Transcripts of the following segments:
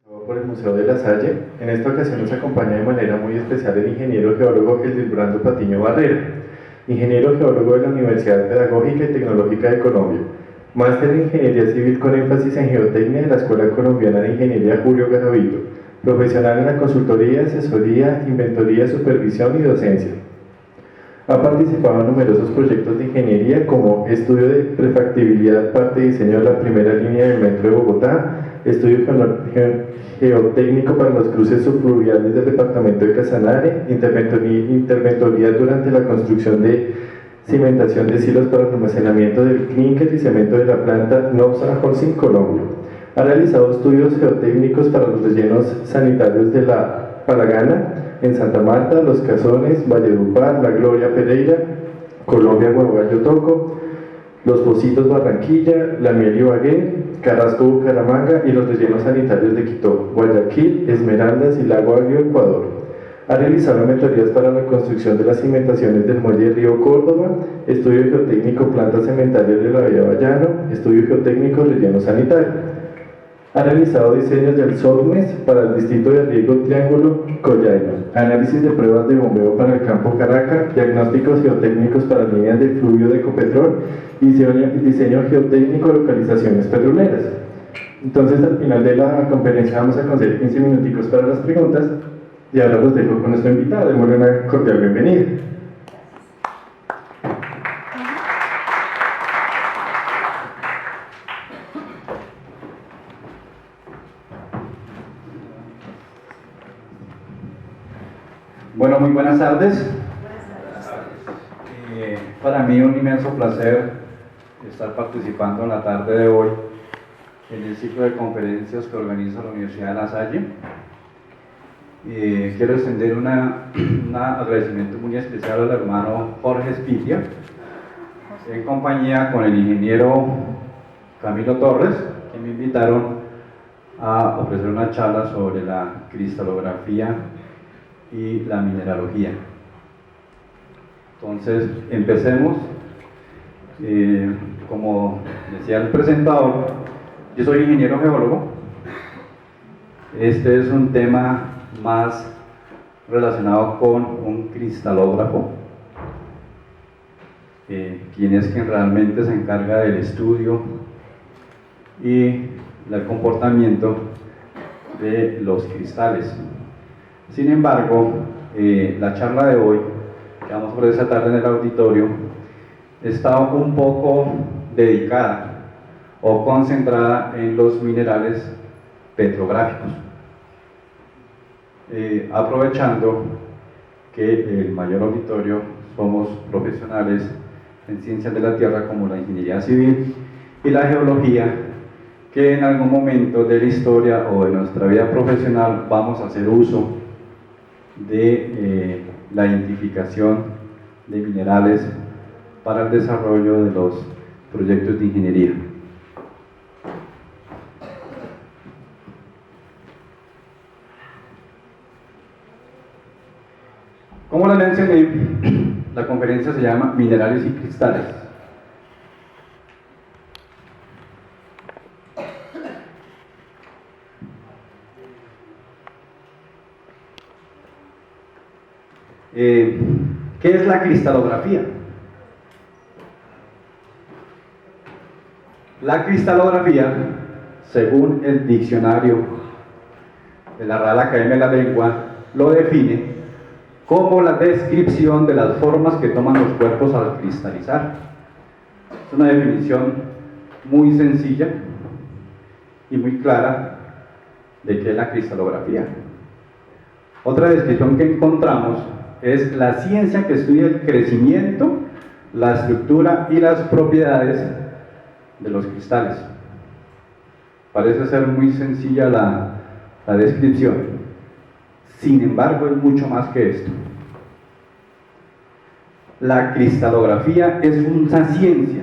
Por el Museo de La Salle. En esta ocasión nos acompaña de manera muy especial el ingeniero geólogo Edilbrando Patiño Barrera, ingeniero geólogo de la Universidad Pedagógica y Tecnológica de Colombia, máster en Ingeniería Civil con énfasis en Geotecnia de la Escuela Colombiana de Ingeniería Julio Garavito, profesional en la consultoría, asesoría, inventoría, supervisión y docencia. Ha participado en numerosos proyectos de ingeniería como estudio de prefactibilidad, parte de diseño de la primera línea del metro de Bogotá, estudio geotécnico para los cruces subfluviales del departamento de Casanare, interventoría durante la construcción de cimentación de silos para el almacenamiento del clínker y cemento de la planta Nobsa Holcim, Colombia. Ha realizado estudios geotécnicos para los rellenos sanitarios de la Palagana, en Santa Marta, Los Cazones, Valledupar, La Gloria, Pereira, Colombia, Guaguayo, Toco, Los Pocitos, Barranquilla, La Miel, Ibagué, Carrasco, Bucaramanga y los rellenos sanitarios de Quito, Guayaquil, Esmeraldas y Lago Agrio, Ecuador. Ha realizado mentorías para la construcción de las cimentaciones del muelle Río Córdoba, estudio geotécnico plantas cementarias de la Bahía Bayano, estudio geotécnico relleno sanitario. Ha realizado diseños del SODMES para el distrito de riego Triángulo Collaino, análisis de pruebas de bombeo para el campo Caraca, diagnósticos geotécnicos para líneas de flujo de Ecopetrol y diseño geotécnico de localizaciones petroleras. Entonces, al final de la conferencia vamos a conceder 15 minuticos para las preguntas y ahora los dejo con nuestro invitado. Démosle una cordial bienvenida. Bueno, muy buenas tardes. Para mí un inmenso placer estar participando en la tarde de hoy en el ciclo de conferencias que organiza la Universidad de La Salle. Quiero extender un agradecimiento muy especial al hermano Jorge Espitia, en compañía con el ingeniero Camilo Torres, que me invitaron a ofrecer una charla sobre la cristalografía y la mineralogía. Entonces, empecemos. Como decía el presentador, yo soy ingeniero geólogo. Este es un tema más relacionado con un cristalógrafo, quien es quien realmente se encarga del estudio y del comportamiento de los cristales. Sin embargo, la charla de hoy, que vamos por esta tarde en el auditorio, está un poco dedicada o concentrada en los minerales petrográficos, aprovechando que el mayor auditorio somos profesionales en ciencias de la tierra como la ingeniería civil y la geología, que en algún momento de la historia o de nuestra vida profesional vamos a hacer uso de la identificación de minerales para el desarrollo de los proyectos de ingeniería. Como les mencioné, la conferencia se llama Minerales y Cristales. ¿Qué es la cristalografía? La cristalografía, según el diccionario de la Real Academia de la Lengua, lo define como la descripción de las formas que toman los cuerpos al cristalizar. Es una definición muy sencilla y muy clara de qué es la cristalografía. Otra descripción que encontramos es la ciencia que estudia el crecimiento, la estructura y las propiedades de los cristales. Parece ser muy sencilla la descripción, sin embargo es mucho más que esto. La cristalografía es una ciencia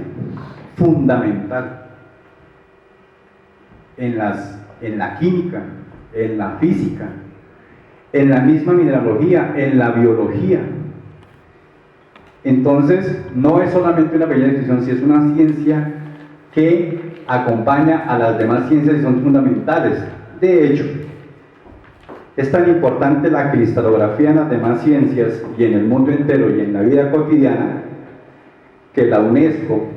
fundamental en la química, en la física, en la misma mineralogía, en la biología. Entonces, no es solamente una pequeña descripción, sino es una ciencia que acompaña a las demás ciencias y son fundamentales. De hecho, Es tan importante la cristalografía en las demás ciencias y en el mundo entero y en la vida cotidiana que la UNESCO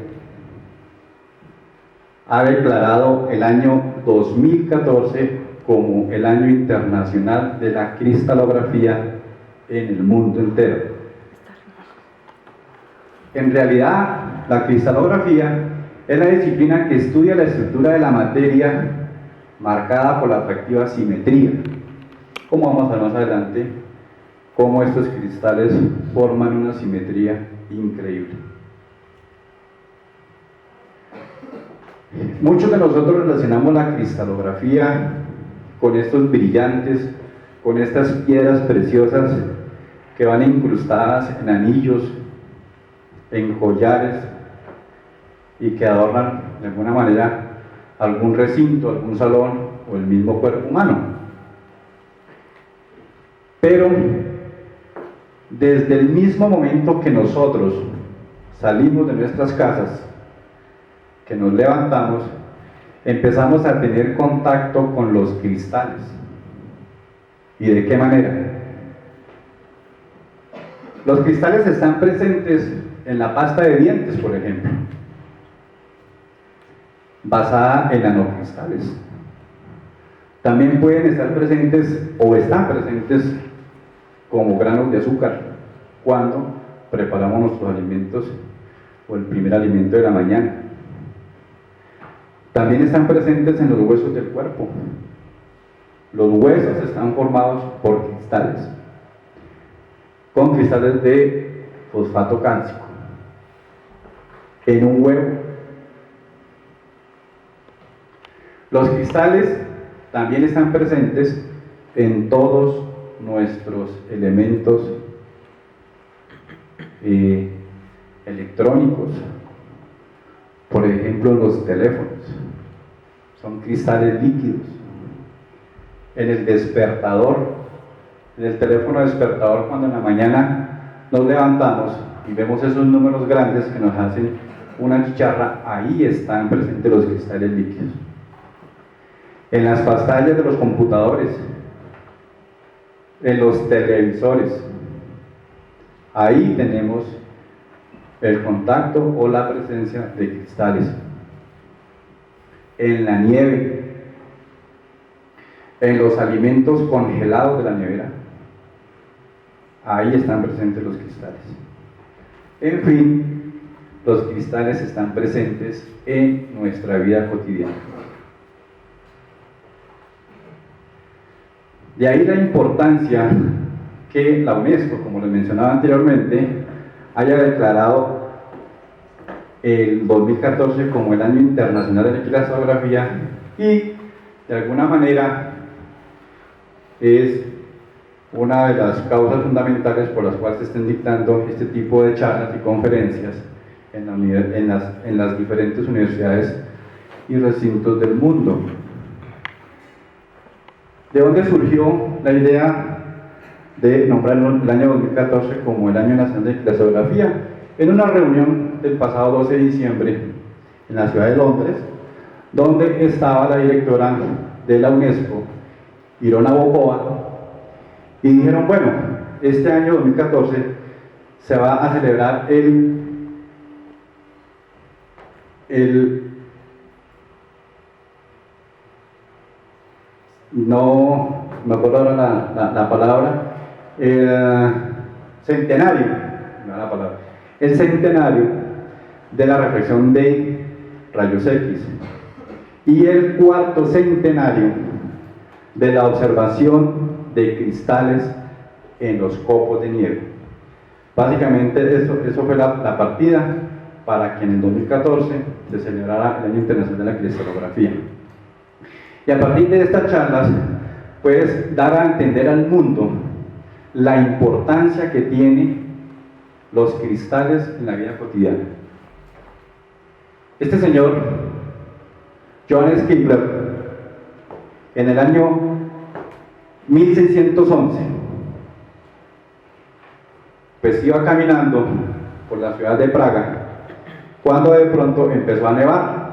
ha declarado el año 2014 como el año internacional de la cristalografía en el mundo entero. En realidad, la cristalografía es la disciplina que estudia la estructura de la materia marcada por la atractiva simetría. Como vamos a ver más adelante, cómo estos cristales forman una simetría increíble. Muchos de nosotros relacionamos la cristalografía con estos brillantes, con estas piedras preciosas que van incrustadas en anillos, en collares y que adornan de alguna manera algún recinto, algún salón o el mismo cuerpo humano. Pero desde el mismo momento que nosotros salimos de nuestras casas, que nos levantamos, empezamos a tener contacto con los cristales. ¿Y de qué manera? Los cristales están presentes en la pasta de dientes, por ejemplo, basada en nanocristales. También pueden estar presentes o están presentes como granos de azúcar cuando preparamos nuestros alimentos o el primer alimento de la mañana. También están presentes en los huesos del cuerpo. Los huesos están formados por cristales, con cristales de fosfato cálcico en un huevo. Los cristales también están presentes en todos nuestros elementos electrónicos, por ejemplo los teléfonos, son cristales líquidos. En el despertador, en el teléfono despertador, cuando en la mañana nos levantamos y vemos esos números grandes que nos hacen una chicharra, ahí están presentes los cristales líquidos. En las pantallas de los computadores, en los televisores, ahí tenemos el contacto o la presencia de cristales. En la nieve, en los alimentos congelados de la nevera, ahí están presentes los cristales. En fin, los cristales están presentes en nuestra vida cotidiana. De ahí la importancia que la UNESCO, como les mencionaba anteriormente, haya declarado el 2014 como el Año Internacional de la Cristalografía, y de alguna manera es una de las causas fundamentales por las cuales se estén dictando este tipo de charlas y conferencias en las diferentes universidades y recintos del mundo. ¿De dónde surgió la idea de nombrar el año 2014 como el Año Nacional de Cristalografía? En una reunión del pasado 12 de diciembre en la ciudad de Londres, donde estaba la directora de la UNESCO, Irona Bokova, y dijeron, bueno, este año 2014 se va a celebrar no me acuerdo ahora la palabra, centenario, no la palabra, el centenario de la reflexión de rayos X y el cuarto centenario de la observación de cristales en los copos de nieve. Básicamente eso fue la partida para que en el 2014 se celebrara el Año Internacional de la Cristalografía. Y a partir de estas charlas, pues dar a entender al mundo la importancia que tienen los cristales en la vida cotidiana. Este señor, Johannes Kepler, en el año 1611, pues iba caminando por la ciudad de Praga, cuando de pronto empezó a nevar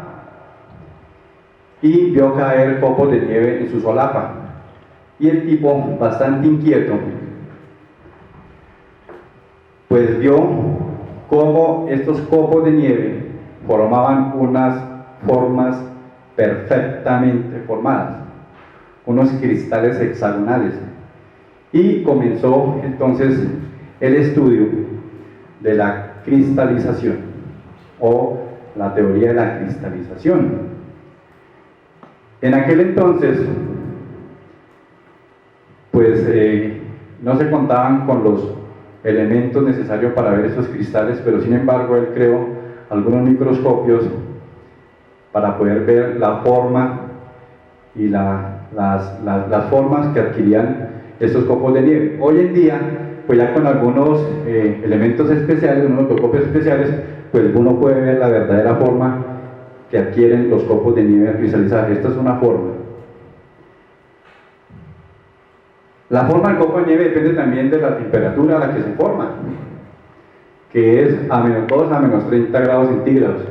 y vio caer copos de nieve en su solapa. Y el tipo, bastante inquieto, pues vio cómo estos copos de nieve formaban unas formas perfectamente formadas, unos cristales hexagonales, y comenzó entonces el estudio de la cristalización o la teoría de la cristalización. En aquel entonces, pues no se contaban con los elementos necesarios para ver esos cristales, pero sin embargo él creó algunos microscopios para poder ver la forma y las formas que adquirían estos copos de nieve. Hoy en día, pues ya con algunos elementos especiales, unos microscopios especiales, pues uno puede ver la verdadera forma que adquieren los copos de nieve al cristalizar. Esta es una forma. La forma del copo de nieve depende también de la temperatura a la que se forma, que es a -2 a -30 grados centígrados,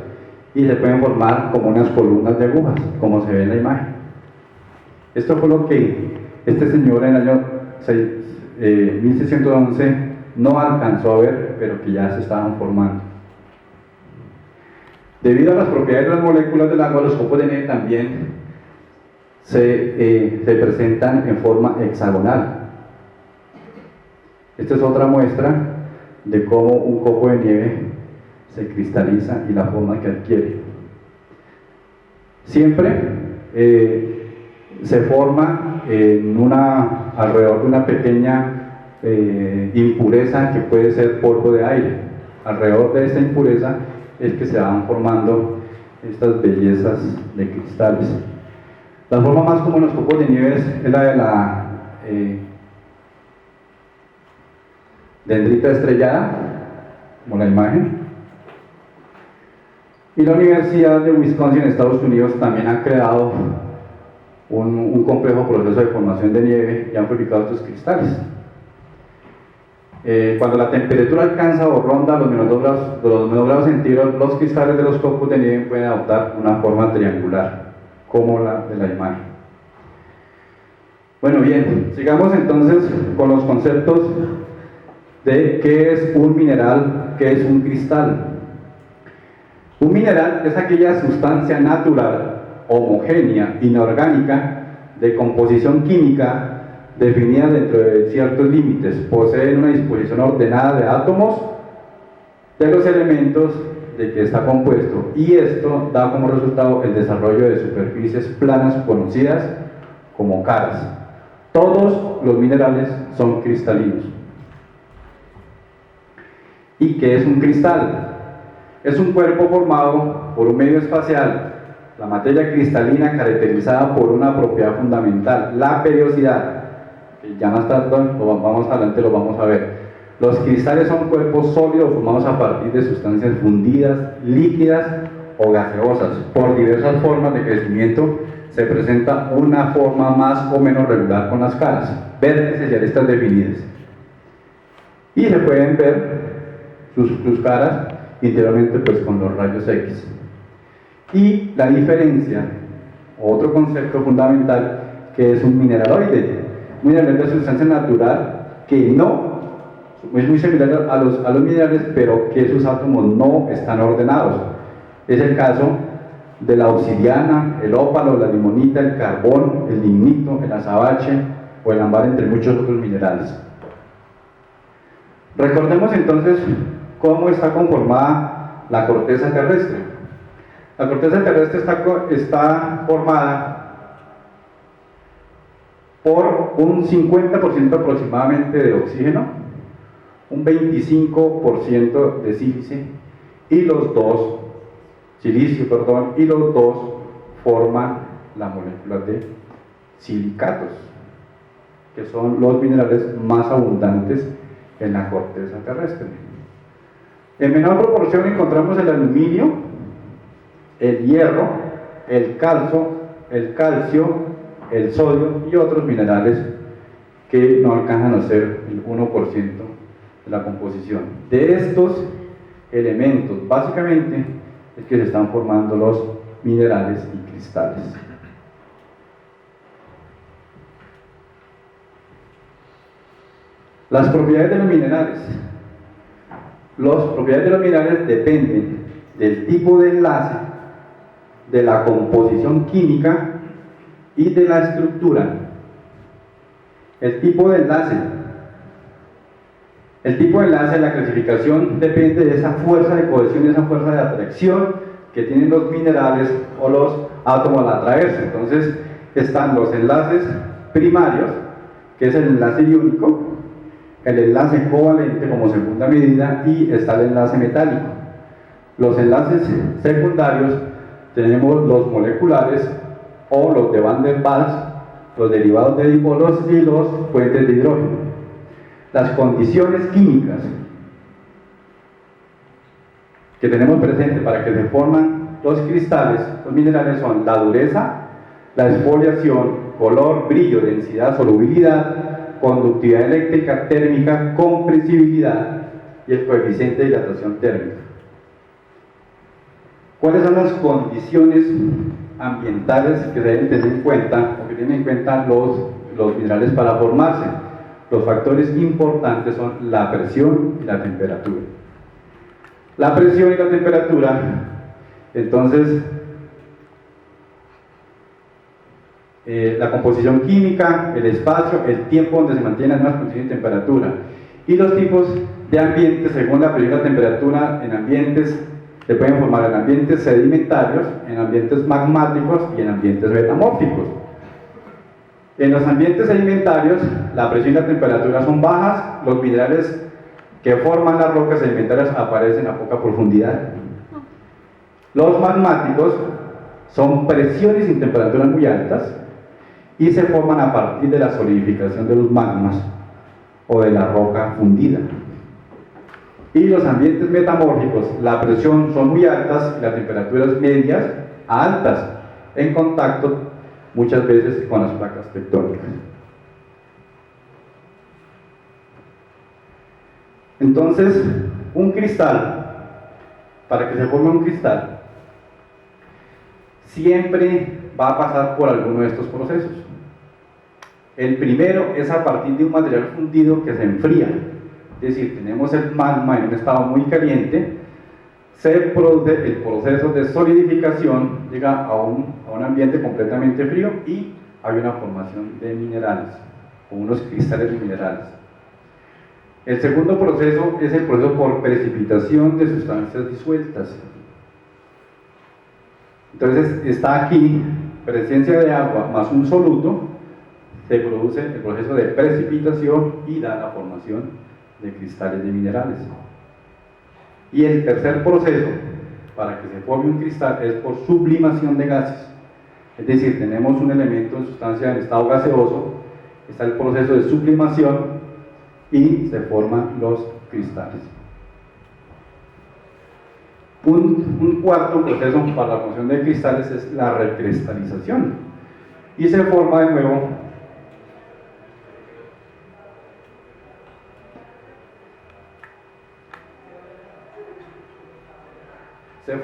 y se pueden formar como unas columnas de agujas, como se ve en la imagen. Esto fue lo que este señor en el año 1611 no alcanzó a ver, pero que ya se estaban formando. Debido a las propiedades de las moléculas del agua, los copos de nieve también se presentan en forma hexagonal. Esta es otra muestra de cómo un copo de nieve se cristaliza y la forma que adquiere. Siempre se forma alrededor de una pequeña impureza que puede ser polvo de aire. Alrededor de esta impureza es que se van formando estas bellezas de cristales. La forma más común en los copos de nieve es la de la dendrita estrellada, como la imagen. Y la Universidad de Wisconsin en Estados Unidos también ha creado un complejo proceso de formación de nieve y han fabricado estos cristales. Cuando la temperatura alcanza o ronda los -2 grados centígrados, los cristales de los copos de nieve pueden adoptar una forma triangular, como la de la imagen. Bueno, bien, sigamos entonces con los conceptos de qué es un mineral, qué es un cristal. Un mineral es aquella sustancia natural, homogénea, inorgánica, de composición química, definida dentro de ciertos límites. Posee una disposición ordenada de átomos de los elementos de que está compuesto, y esto da como resultado el desarrollo de superficies planas conocidas como caras. Todos los minerales son cristalinos. ¿Y qué es un cristal? Es un cuerpo formado por un medio espacial, la materia cristalina, caracterizada por una propiedad fundamental, la periodicidad, que ya más tarde, vamos adelante, lo vamos a ver. Los cristales son cuerpos sólidos formados a partir de sustancias fundidas, líquidas o gaseosas. Por diversas formas de crecimiento se presenta una forma más o menos regular con las caras, vértices y aristas definidas. Y se pueden ver sus caras interiormente pues con los rayos X. Y la diferencia, otro concepto fundamental, que es un mineraloide. Un mineraloide es una sustancia natural que no es muy similar a los minerales, pero que sus átomos no están ordenados. Es el caso de la obsidiana, el ópalo, la limonita, el carbón, el lignito, el azabache o el ámbar, entre muchos otros minerales. Recordemos entonces cómo está conformada la corteza terrestre. La corteza terrestre está formada por un 50% aproximadamente de oxígeno, un 25% de silicio, y los dos forman la molécula de silicatos, que son los minerales más abundantes en la corteza terrestre. En menor proporción encontramos el aluminio, el hierro, el calcio, el sodio y otros minerales que no alcanzan a ser el 1% de la composición. De estos elementos, básicamente, es que se están formando los minerales y cristales. Las propiedades de los minerales. Las propiedades de los minerales dependen del tipo de enlace, de la composición química y de la estructura. El tipo de enlace. El tipo de enlace, la clasificación depende de esa fuerza de cohesión, esa fuerza de atracción que tienen los minerales o los átomos al atraerse. Entonces están los enlaces primarios, que es el enlace iónico, el enlace covalente como segunda medida, y está el enlace metálico. Los enlaces secundarios tenemos los moleculares o los de Van der Waals, los derivados de dipolos y los puentes de hidrógeno. Las condiciones químicas que tenemos presentes para que se forman los cristales, los minerales, son la dureza, la exfoliación, color, brillo, densidad, solubilidad, conductividad eléctrica, térmica, compresibilidad y el coeficiente de dilatación térmica. ¿Cuáles son las condiciones ambientales que se deben tener en cuenta o que tienen en cuenta los minerales para formarse? Los factores importantes son la presión y la temperatura. La presión y la temperatura, entonces, la composición química, el espacio, el tiempo donde se mantiene las condiciones de temperatura y los tipos de ambientes según la presión y la temperatura. En ambientes se pueden formar en ambientes sedimentarios, en ambientes magmáticos y en ambientes metamórficos. En los ambientes sedimentarios, la presión y la temperatura son bajas, los minerales que forman las rocas sedimentarias aparecen a poca profundidad. Los magmáticos son presiones y temperaturas muy altas y se forman a partir de la solidificación de los magmas o de la roca fundida. Y los ambientes metamórficos, la presión son muy altas y las temperaturas medias a altas, en contacto muchas veces con las placas tectónicas. Entonces, un cristal, para que se forme un cristal, siempre va a pasar por alguno de estos procesos. El primero es a partir de un material fundido que se enfría, es decir, tenemos el magma en un estado muy caliente, se produce el proceso de solidificación, llega a un ambiente completamente frío y hay una formación de minerales, o unos cristales de minerales. El segundo proceso es el proceso por precipitación de sustancias disueltas. Entonces está aquí presencia de agua más un soluto, se produce el proceso de precipitación y da la formación de cristales de minerales. Y el tercer proceso para que se forme un cristal es por sublimación de gases. Es decir, tenemos un elemento de sustancia en estado gaseoso, está el proceso de sublimación y se forman los cristales. Un cuarto proceso para la formación de cristales es la recristalización y se forma de nuevo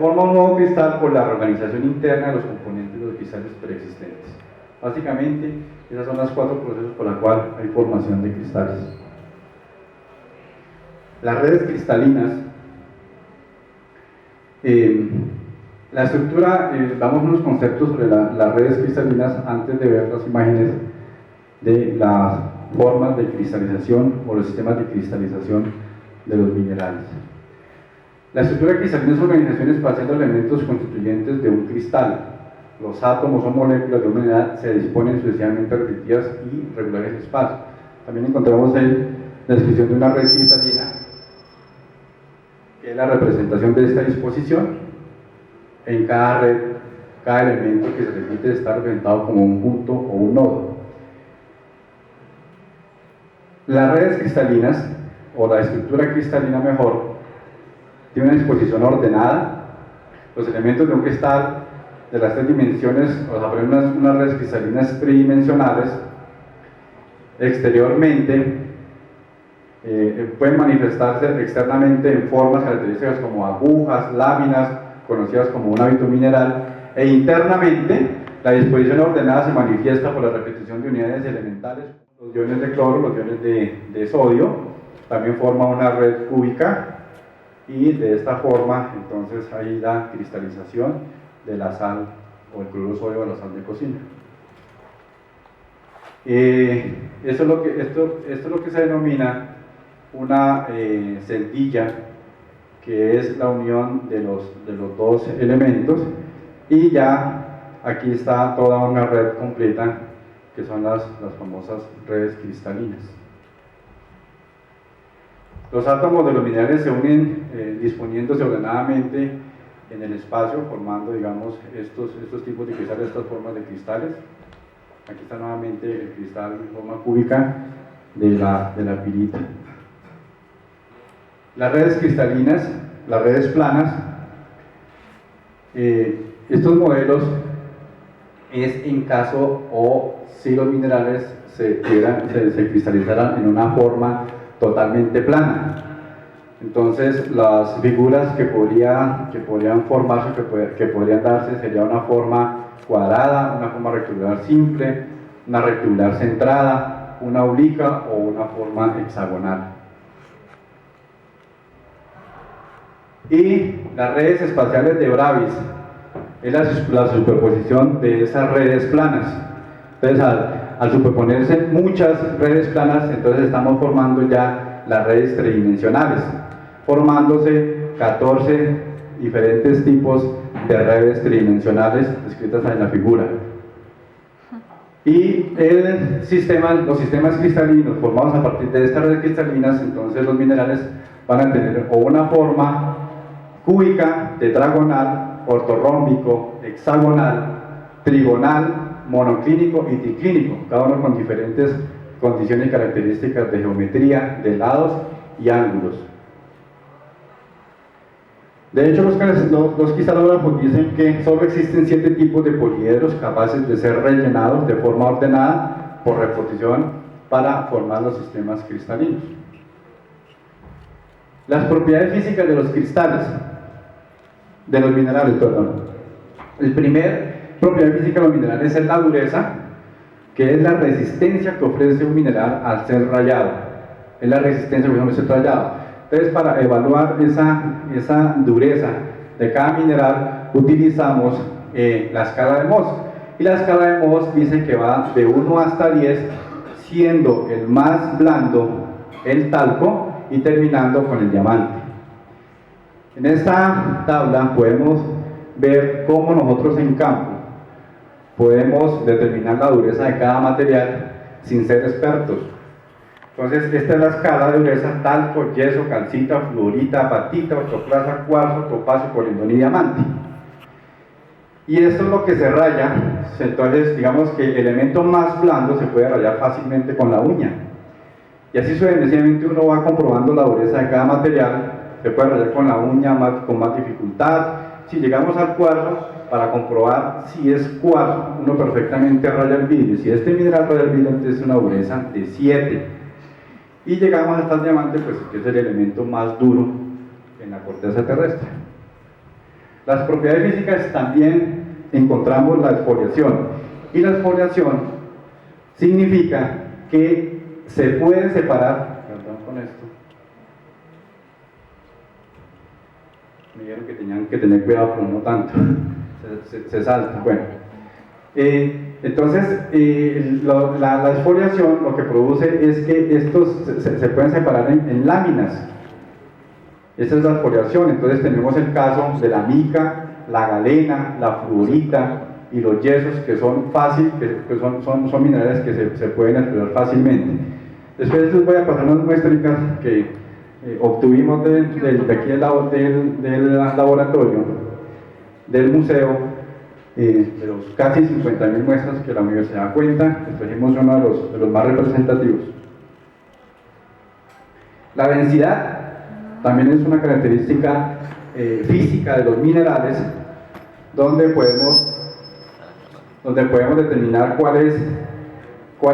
un nuevo cristal por la reorganización interna de los componentes de los cristales preexistentes. Básicamente, esas son las cuatro procesos por los cuales hay formación de cristales. Las redes cristalinas, la estructura, damos unos conceptos sobre las redes cristalinas antes de ver las imágenes de las formas de cristalización o los sistemas de cristalización de los minerales. La estructura cristalina es una organización espacial de elementos constituyentes de un cristal. Los átomos o moléculas de una unidad se disponen sucesivamente repetidas y regulares en espacio. También encontramos la descripción de una red cristalina, que es la representación de esta disposición. En cada red, cada elemento que se repite está representado como un punto o un nodo. Las redes cristalinas, o la estructura cristalina mejor, tiene una disposición ordenada. Los elementos de un cristal de las tres dimensiones, o sea, unas redes cristalinas tridimensionales, exteriormente pueden manifestarse externamente en formas características como agujas, láminas, conocidas como un hábito mineral, e internamente la disposición ordenada se manifiesta por la repetición de unidades elementales. Los iones de cloro, los iones de sodio, también forman una red cúbica y de esta forma entonces hay la cristalización de la sal o el cloruro de sodio o la sal de cocina. Esto es lo que se denomina una celdilla, que es la unión de los dos elementos, y ya aquí está toda una red completa, que son las famosas redes cristalinas. Los átomos de los minerales se unen disponiéndose ordenadamente en el espacio, formando, digamos, estos tipos de cristales, estas formas de cristales. Aquí está nuevamente el cristal en forma cúbica de la pirita. Las redes cristalinas, las redes planas, estos modelos es en caso o si los minerales se cristalizaran en una forma totalmente plana. Entonces las figuras que podrían formarse, que podrían darse, sería una forma cuadrada, una forma rectangular simple, una rectangular centrada, una obliqua o una forma hexagonal. Y las redes espaciales de Bravis es la superposición de esas redes planas. Entonces al superponerse muchas redes planas, entonces estamos formando ya las redes tridimensionales, formándose 14 diferentes tipos de redes tridimensionales descritas en la figura. Y los sistemas cristalinos formados a partir de estas redes cristalinas, entonces los minerales van a tener o una forma cúbica, tetragonal, ortorrómbico, hexagonal, trigonal, monoclínico y triclínico, cada uno con diferentes condiciones y características de geometría, de lados y ángulos. De hecho, los cristalógrafos dicen que solo existen 7 tipos de poliedros capaces de ser rellenados de forma ordenada por reposición para formar los sistemas cristalinos. Las propiedades físicas de los cristales, de los minerales, perdón. El primer propiedad física de los minerales es la dureza, que es la resistencia que ofrece un mineral al ser rayado. Es la resistencia que ofrece al ser rayado. Entonces, para evaluar esa dureza de cada mineral, utilizamos la escala de Mohs. Y la escala de Mohs dice que va de 1 hasta 10, siendo el más blando el talco y terminando con el diamante. En esta tabla podemos ver cómo nosotros en campo podemos determinar la dureza de cada material sin ser expertos. Entonces, esta es la escala de dureza: talco, yeso, calcita, fluorita, apatita, ortoplasa, cuarzo, topacio, polindón y diamante. Y esto es lo que se raya. Entonces, digamos que el elemento más blando se puede rayar fácilmente con la uña. Y así sucesivamente uno va comprobando la dureza de cada material. Se puede rayar con la uña con más dificultad. Si llegamos al cuarzo, para comprobar si es cuarzo, uno perfectamente raya el vidrio. Si este mineral raya el vidrio, entonces es una dureza de 7. Y llegamos hasta el diamante, pues que es el elemento más duro en la corteza terrestre. Las propiedades físicas también encontramos la exfoliación. Y la exfoliación significa que se pueden separar, perdón con esto, me dijeron que tenían que tener cuidado, pero no tanto, se salta. Bueno, entonces la exfoliación lo que produce es que estos se pueden separar en láminas. Esa es la exfoliación. Entonces tenemos el caso de la mica, la galena, la fluorita y los yesos, que son son minerales que se pueden exfoliar fácilmente. Después les voy a pasar unas muestricas que obtuvimos de aquí del laboratorio, del museo, de los casi 50.000 muestras que la universidad cuenta. Escogimos uno de los más representativos. La densidad también es una característica física de los minerales, donde podemos determinar cuál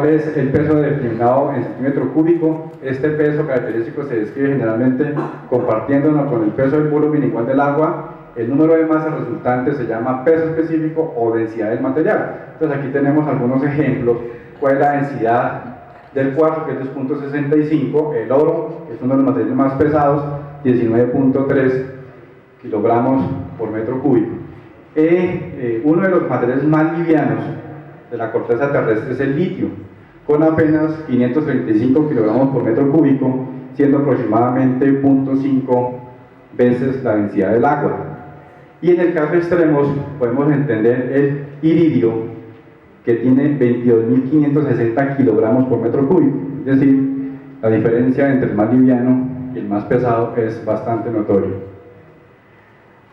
es el peso determinado en centímetro cúbico. Este peso característico se describe generalmente compartiéndolo con el peso del volumen igual del agua. El número de masas resultante se llama peso específico o densidad del material. Entonces aquí tenemos algunos ejemplos. ¿Cuál es la densidad del cuarzo, que es 2.65, el oro, que es uno de los materiales más pesados, 19.3 kilogramos por metro cúbico. Uno de los materiales más livianos de la corteza terrestre es el litio, con apenas 535 kilogramos por metro cúbico, siendo aproximadamente 0.5 veces la densidad del agua. Y en el caso extremos podemos entender el iridio, que tiene 22.560 kilogramos por metro cúbico, es decir, la diferencia entre el más liviano y el más pesado es bastante notorio.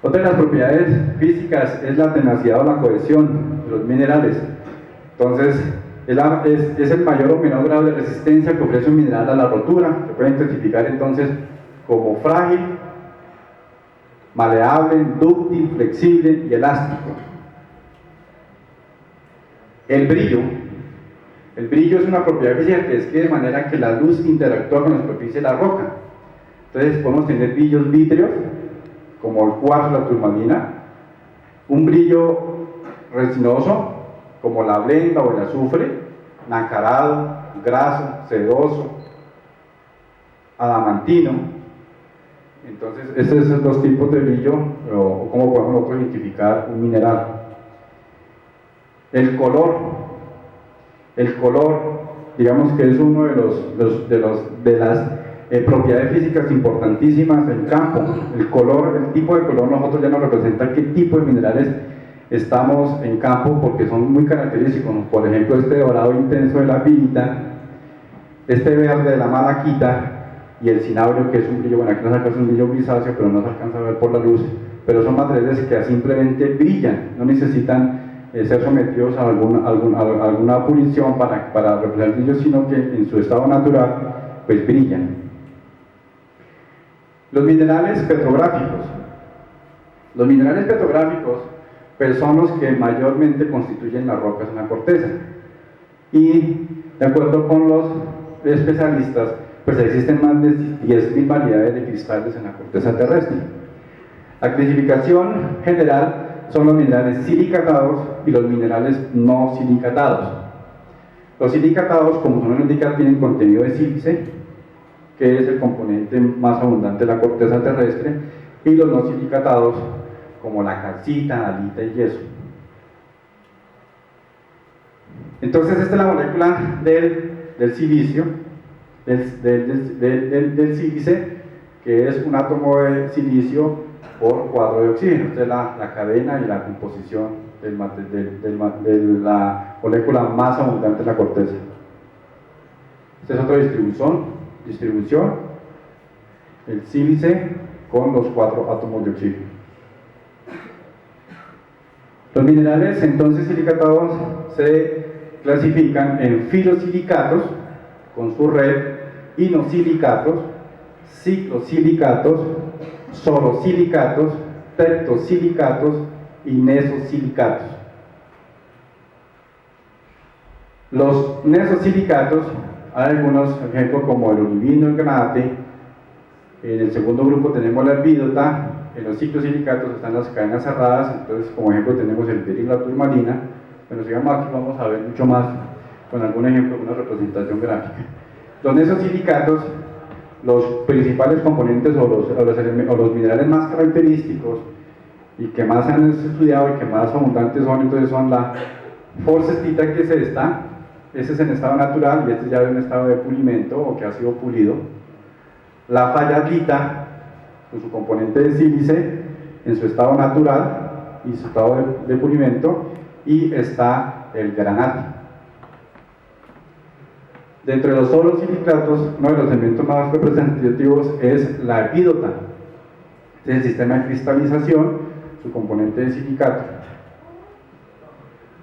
Otra de las propiedades físicas es la tenacidad o la cohesión de los minerales. Entonces, es el mayor o menor grado de resistencia que ofrece un mineral a la rotura. Se puede identificar entonces como frágil, maleable, dúctil, flexible y elástico. El brillo es una propiedad física que describe de manera que la luz interactúa con la superficie de la roca. Entonces podemos tener brillos vítreos, como el cuarzo, la turmalina, un brillo resinoso, como la blenda o el azufre, nacarado, graso, sedoso, adamantino. Entonces, estos son los tipos de brillo, o cómo podemos nosotros identificar un mineral. El color, digamos que es uno de las propiedades físicas importantísimas del campo. El tipo de color nosotros ya nos representa qué tipo de minerales estamos en campo, porque son muy característicos. Por ejemplo, este dorado intenso de la pirita, este verde de la malaquita y el cinabrio, que es un brillo, bueno, aquí nos alcanza un brillo grisáceo, pero no se alcanza a ver por la luz, pero son materiales que simplemente brillan, no necesitan ser sometidos a alguna pulición para representar el brillo, sino que en su estado natural pues brillan. Los minerales petrográficos pues son los que mayormente constituyen las rocas en la corteza, y de acuerdo con los especialistas pues existen más de 10.000 variedades de cristales en la corteza terrestre. La clasificación general son los minerales silicatados y los minerales no silicatados. Los silicatados, como su nombre indica, tienen contenido de sílice, que es el componente más abundante de la corteza terrestre, y los no silicatados, como la calcita, alita y yeso. Entonces, esta es la molécula del silicio, del sílice, que es un átomo de silicio por cuadro de oxígeno. Esta es la cadena y la composición de la molécula más abundante de la corteza. Esta es otra distribución, el sílice con los 4 átomos de oxígeno. Los minerales entonces silicatados se clasifican en filosilicatos con su red, inosilicatos, ciclosilicatos, sorosilicatos, tectosilicatos y nesosilicatos. Los nesosilicatos, hay algunos ejemplos como el olivino, el granate. En el segundo grupo tenemos la epídota. En los ciclosilicatos están las cadenas cerradas. Entonces, como ejemplo, tenemos el berilo y la turmalina. Pero sigamos aquí, vamos a ver mucho más con algún ejemplo, una representación gráfica. Los nesosilicatos, los principales componentes o los minerales más característicos y que más han estudiado y que más abundantes son, entonces son la forcestita, que es esta. Este es en estado natural y este ya en estado de pulimento o que ha sido pulido. La falladita, con su componente de sílice, en su estado natural y su estado de pulimento, y está el granate. Dentro de los sorosilicatos, uno de los elementos más representativos es la epídota. Es el sistema de cristalización, su componente de silicato.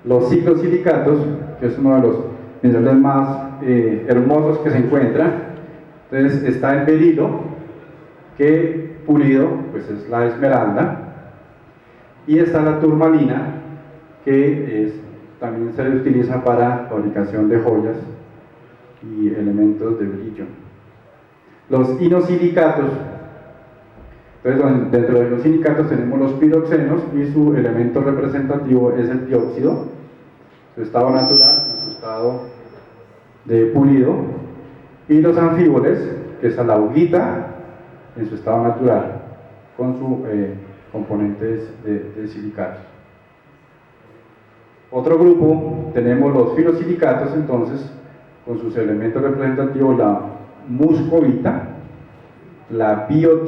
Los ciclosilicatos, que es uno de los minerales más hermosos que se encuentran. Entonces está el berilo, que pulido pues es la esmeralda, y está la turmalina, que también se utiliza para fabricación de joyas y elementos de brillo. Los inosilicatos, entonces dentro de los silicatos tenemos los piroxenos, y su elemento representativo es el dióxido, su estado natural y su estado de pulido, y los anfíboles, que es la augita en su estado natural, con sus componentes de silicatos. Otro grupo, tenemos los filosilicatos, entonces, con sus elementos representativos, la muscovita, la biotita,